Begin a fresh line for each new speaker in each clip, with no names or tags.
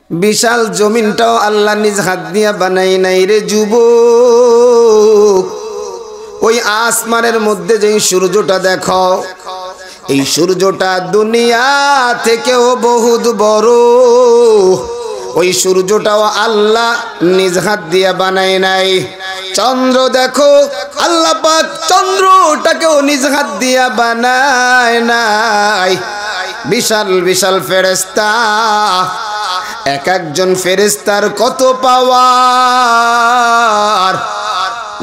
বিশাল জমিনটাও আল্লাহ নিজ হাত দিয়া বানাই নাই রে যুবক। ওই আসমানের মধ্যে যেই সূর্যটা দেখো, এই সূর্যটা দুনিয়া থেকেও বহুত বড়। ওই সূর্যটাও আল্লাহ নিজ হাত দিয়া বানাই নাই। চন্দ্র দেখো, আল্লাহ পাক চন্দ্রটাকেও নিজ হাত দিয়া বানায় নাই। বিশাল বিশাল ফেরেশতা, এক একজন ফেরেশতার কত পাওয়ার।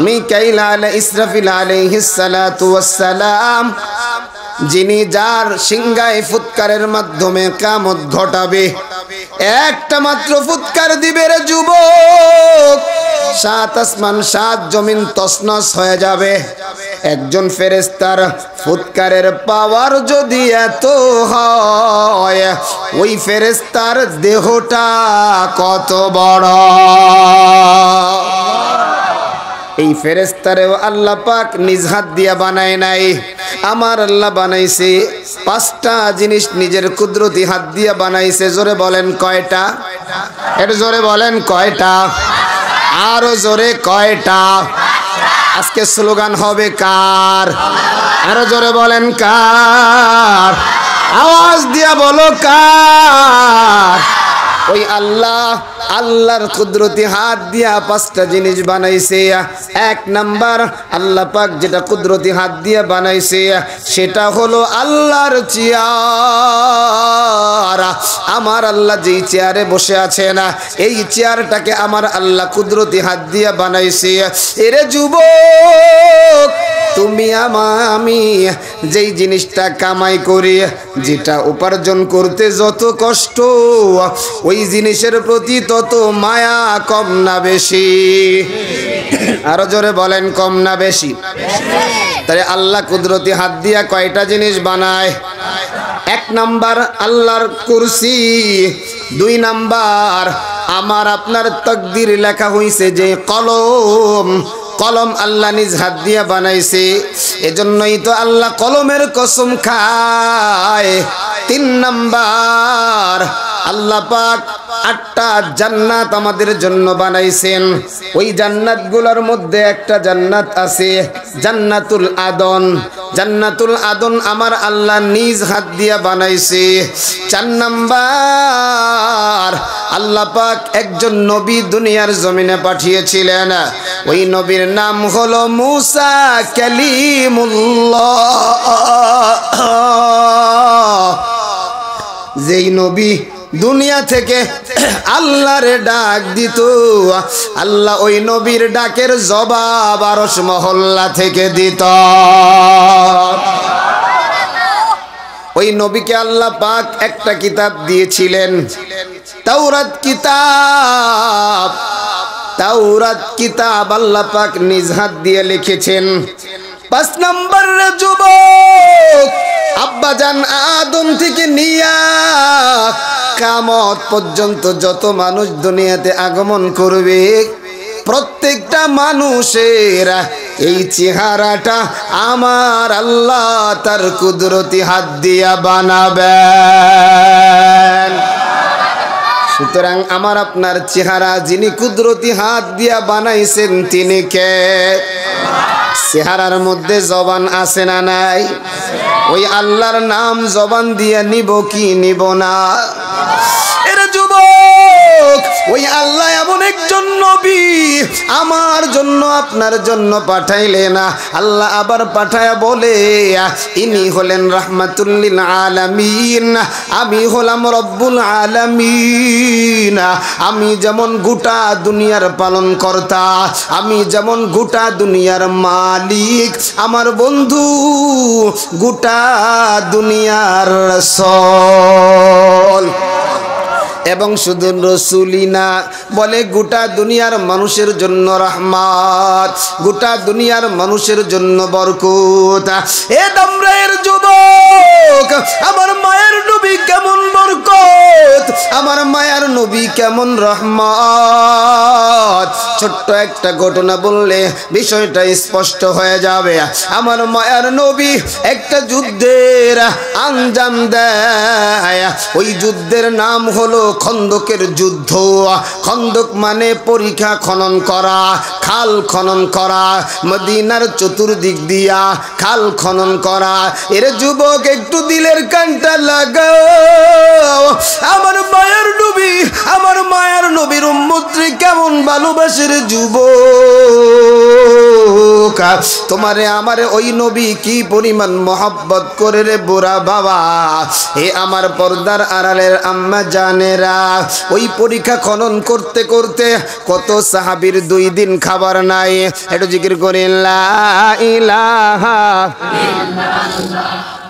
মিকাইল আলাইহিস ইসরাফিল আলাইহিস সালাতু ওয়াস সালাম, যিনি যার সিংহায় ফুৎকারের মাধ্যমে কিয়ামত ঘটাবে, একটা মাত্র ফুৎকার দিবে রে যুবক, সাত আসমান সাত জমিন তছনছ হয়ে যাবে। একজন ফেরেশতার ফুৎকারের পাওয়ার যদি এত হয়, ওই ফেরেশতার দেহটা কত বড়। এই ফেরেশতারেও আল্লাহ পাক নিজ হাত দিয়া বানায় নাই। আমার আল্লাহ বানাইছে পাঁচটা জিনিস, নিজের কুদরতি হাত দিয়া বানাইছে। জোরে বলেন কয়টা? একটু জোরে বলেন কয়টা? আরো জোরে কয়টা? আজকে স্লোগান হবে কার? আরো জোরে বলেন কার? আওয়াজ দিয়া বলো কার? ওই আল্লাহ, আল্লাহর কুদরতি হাত দিয়া পাঁচটা জিনিস বানাইছে। এক নাম্বার আল্লাহ পাক যেটা কুদরতি হাত দিয়া বানাইছে সেটা হলো আল্লাহর চেয়ার। আমার আল্লাহ যেই চেয়ারে বসে আছেন, এই চেয়ারটাকে আমার আল্লাহ কুদরতি হাত দিয়া বানাইছে। এরে যুবক, তুমি আমি যেই জিনিসটা কামাই করি, যেটা উপার্জন করতে যত কষ্ট, ওই জিনিসের প্রতি তত মায়া কম না বেশি? আরো জোরে বলেন কম না বেশি? তাই আল্লাহ কুদরতি হাত দিয়া কয়টা জিনিস বানায়? এক নাম্বার আল্লাহর কুরসি, দুই নাম্বার আমার আপনার তাকদীর লেখা হইছে যে কলম, কলম আল্লাহ নিজ হাত দিয়া বানাইছে। এজন্যই তো আল্লাহ কলমের কসম খায়। তিন নাম্বার আল্লাহ পাক 8টা জান্নাত আমাদের জন্য বানাইছেন। ওই জান্নাতগুলোর মধ্যে একটা জান্নাত আছে জান্নাতুল আদন। জান্নাতুল আদন আমার আল্লাহ নিজ হাত দিয়া বানাইছে। 4 নাম্বার আল্লাহ পাক একজন নবী দুনিয়ার জমিনে পাঠিয়েছিলেন। ওই নবীর নাম হলো মুসা কালিমুল্লাহ। যেই নবী দুনিয়া থেকে আল্লাহরে ডাক দিত, আল্লাহ ওই নবীর ডাকের জবাব আরশ মহল্লা থেকে দিত। ওই নবীকে আল্লাহ পাক একটা কিতাব দিয়েছিলেন, তাওরাত কিতাব। তাওরাত কিতাব আল্লাহ পাক নিজ হাত দিয়ে লিখেছেন। 5 নম্বর যুবক, আব্বাজান আদম থেকে নিয়া কিয়ামত পর্যন্ত যত মানুষ দুনিয়াতে আগমন করবে, প্রত্যেকটা মানুষের এই চেহারাটা আমার আল্লাহ তার কুদরতি হাত দিয়া বানাবেন। সুতরাং আমার আপনার চেহারা যিনি কুদরতি হাত দিয়া বানাইছেন তিনি কে? চেহারার মধ্যে জবান আছে না নাই? ওই আল্লাহর নাম জবান দিয়ে নিব কি নিব না? এর যুবক, ওই আল্লাহ এমন একজন নবী আমার জন্য আপনার জন্য পাঠাইলেন। আল্লাহ আবার পাঠায়া বলে, ইনি হলেন রাহমাতুল লিল আলামিন, আমি হলাম রব্বুল আলামিন। আমি যেমন গোটা দুনিয়ার পালন কর্তা, আমি যেমন গোটা দুনিয়ার মালিক, আমার বন্ধু গোটা দুনিয়ার রাসূল। এবং শুধু রাসূলই না, বলে গোটা দুনিয়ার মানুষের জন্য রহমত, গোটা দুনিয়ার মানুষের জন্য বরকত। এ দামরায়ের যুবক, আমার মায়ের নবী কেমন বরকত, আমার মায়ের নবী কেমন রহমত। ছোট্ট একটা ঘটনা বললে বিষয়টা স্পষ্ট হয়ে যাবে। আমার মায়ার নবী একটা যুদ্ধের আঞ্জাম দেয়। ওই যুদ্ধের নাম হলো খন্দকের যুদ্ধ। খন্দক মানে পরিখা খনন করা, খাল খনন করা, মদিনার চতুর্দিক দিয়া খাল খনন করা। এর যুবক একটু দিলের কানটা লাগাও, আমার মায়ের নবী, আমার মায়ের নবীর উম্মতরে কেমন ভালোবাসের যুবক। তোমারে আমারে ওই নবী কি পরিমাণ মহব্বত করে রে বুড়া বাবা। হে আমার পর্দার আড়ালের আম্মা জানেরা, ওই পরীক্ষা খনন করতে করতে কত সাহাবীর 2 দিন খাবার নাই। একটু জিকির করেন লা ইলাহা ইল্লাল্লাহ।